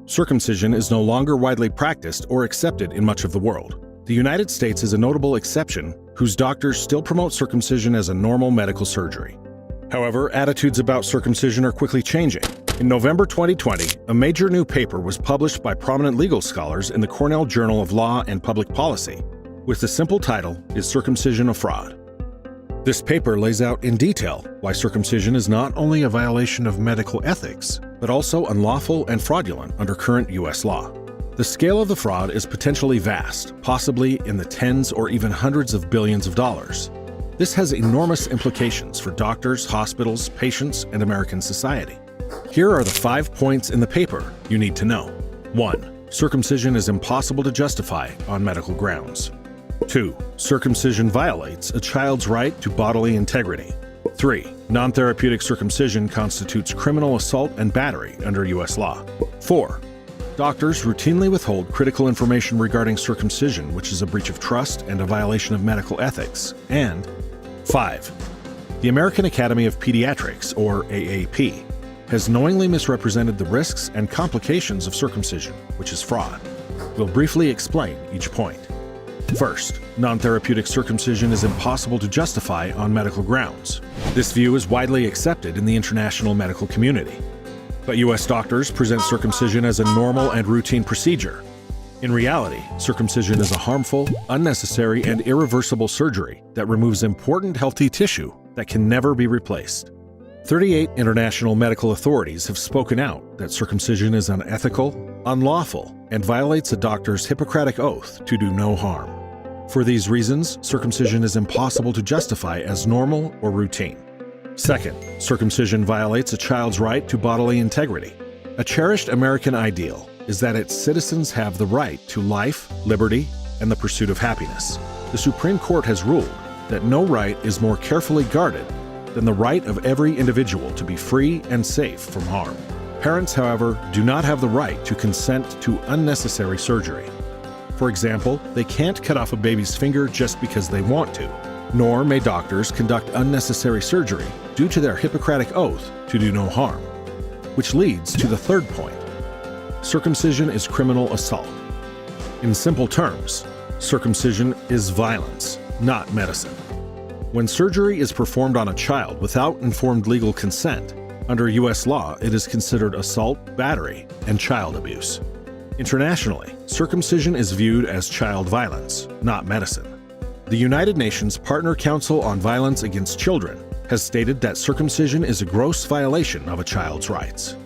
Circumcision is no longer widely practiced or accepted in much of the world. The United States is a notable exception, whose doctors still promote circumcision as a normal medical surgery. However, attitudes about circumcision are quickly changing. In November 2020, a major new paper was published by prominent legal scholars in the Cornell Journal of Law and Public Policy, with the simple title, "Is Circumcision a Fraud?" This paper lays out in detail why circumcision is not only a violation of medical ethics, but also unlawful and fraudulent under current U.S. law. The scale of the fraud is potentially vast, possibly in the tens or even hundreds of billions of dollars. This has enormous implications for doctors, hospitals, patients, and American society. Here are the 5 points in the paper you need to know. 1. Circumcision is impossible to justify on medical grounds. 2. Circumcision violates a child's right to bodily integrity. 3. Non-therapeutic circumcision constitutes criminal assault and battery under U.S. law. 4. Doctors routinely withhold critical information regarding circumcision, which is a breach of trust and a violation of medical ethics. And 5. The American Academy of Pediatrics, or AAP, has knowingly misrepresented the risks and complications of circumcision, which is fraud. We'll briefly explain each point. First, non-therapeutic circumcision is impossible to justify on medical grounds. This view is widely accepted in the international medical community. But U.S. doctors present circumcision as a normal and routine procedure. In reality, circumcision is a harmful, unnecessary, and irreversible surgery that removes important healthy tissue that can never be replaced. 38 international medical authorities have spoken out that circumcision is unethical, unlawful, and violates a doctor's Hippocratic oath to do no harm. For these reasons, circumcision is impossible to justify as normal or routine. Second, circumcision violates a child's right to bodily integrity. A cherished American ideal is that its citizens have the right to life, liberty, and the pursuit of happiness. The Supreme Court has ruled that no right is more carefully guarded than the right of every individual to be free and safe from harm. Parents, however, do not have the right to consent to unnecessary surgery. For example, they can't cut off a baby's finger just because they want to, nor may doctors conduct unnecessary surgery due to their Hippocratic oath to do no harm. Which leads to the third point. Circumcision is criminal assault. In simple terms, circumcision is violence, not medicine. When surgery is performed on a child without informed legal consent, under U.S. law, it is considered assault, battery, and child abuse. Internationally, circumcision is viewed as child violence, not medicine. The United Nations Partner Council on Violence Against Children has stated that circumcision is a gross violation of a child's rights.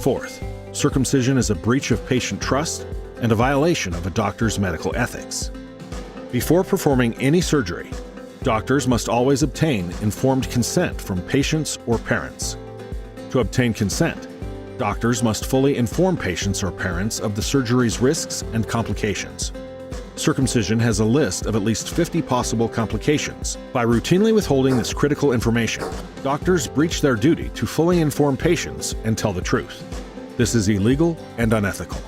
Fourth, circumcision is a breach of patient trust and a violation of a doctor's medical ethics. Before performing any surgery, doctors must always obtain informed consent from patients or parents. To obtain consent, doctors must fully inform patients or parents of the surgery's risks and complications. Circumcision has a list of at least 50 possible complications. By routinely withholding this critical information, doctors breach their duty to fully inform patients and tell the truth. This is illegal and unethical.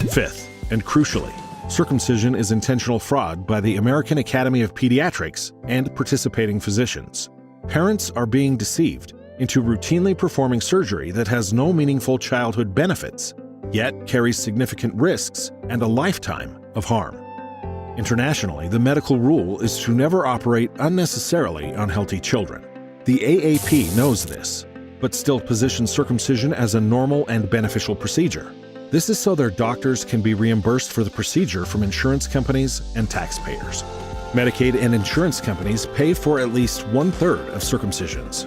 Fifth, and crucially, circumcision is intentional fraud by the American Academy of Pediatrics and participating physicians. Parents are being deceived into routinely performing surgery that has no meaningful childhood benefits, yet carries significant risks and a lifetime of harm. Internationally, the medical rule is to never operate unnecessarily on healthy children. The AAP knows this, but still positions circumcision as a normal and beneficial procedure. This is so their doctors can be reimbursed for the procedure from insurance companies and taxpayers. Medicaid and insurance companies pay for at least 1/3 of circumcisions.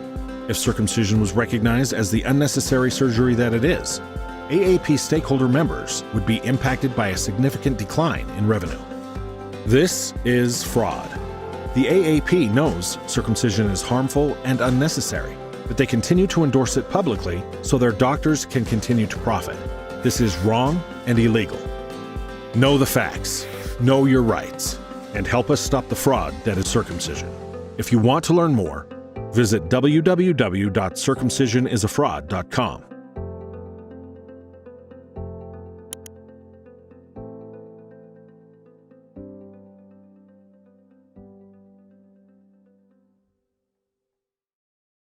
If circumcision was recognized as the unnecessary surgery that it is, AAP stakeholder members would be impacted by a significant decline in revenue. This is fraud. The AAP knows circumcision is harmful and unnecessary, but they continue to endorse it publicly so their doctors can continue to profit. This is wrong and illegal. Know the facts, know your rights, and help us stop the fraud that is circumcision. If you want to learn more, visit www.circumcisionisafraud.com.